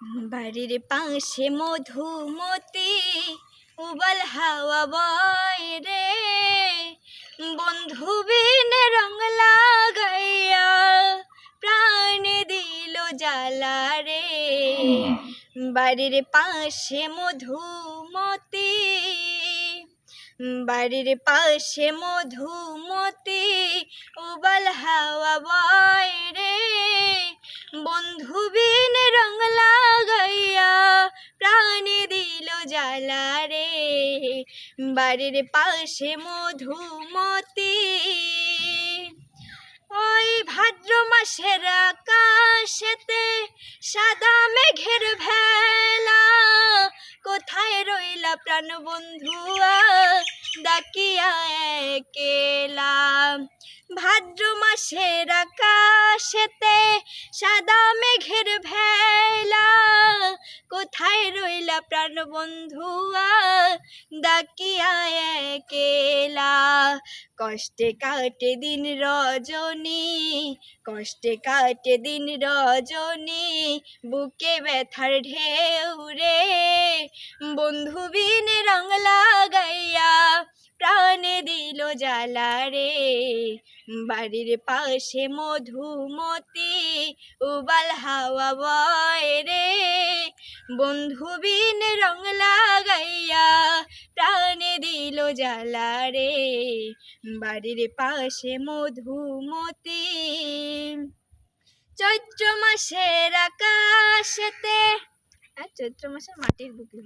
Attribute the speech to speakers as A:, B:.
A: বাড়ির পাশে মধুমতি উবাল হাওয়া বয় রে, বন্ধু বিন রং লাগাইয়া প্রাণ দিল জ্বালা রে। বাড়ির পাশে মধুমতি, বাড়ির পাশে মধুমতি উবাল হাওয়া বয় রে, বন্ধু বিন রং লাগাইয়া প্রাণ দিল জ্বালা রে। বাড়ির পাশে মধুমতি, ওই ভাদ্র মাসের আকাশেতে সাদা মেঘের ভেলা, কোথায় রইলা প্রাণ বন্ধুয়া ডাকিয়া একেলা। ভাদ্র মাসের আকাশেতে সাদা মেঘের ভেলা, কোথায় রইলা প্রাণ বন্ধুয়া ডাকিয়া একেলা। কষ্টে কাটে দিন রজনী, কষ্টে কাটে দিন রজনী, বুকে ব্যথার ঢেউ রে, বন্ধু বিন রং লাগাইয়া প্রাণ দিল জ্বালা রে। বাড়ির পাশে মধুমতি উবাল হাওয়া বয় রে, বন্ধু বিন রং লাগাইয়া প্রাণ দিল জ্বালা রে। বাড়ির পাশে মধুমতি, চৈত্র মাসের আকাশেতে, চৈত্র মাসের মাটির বুকে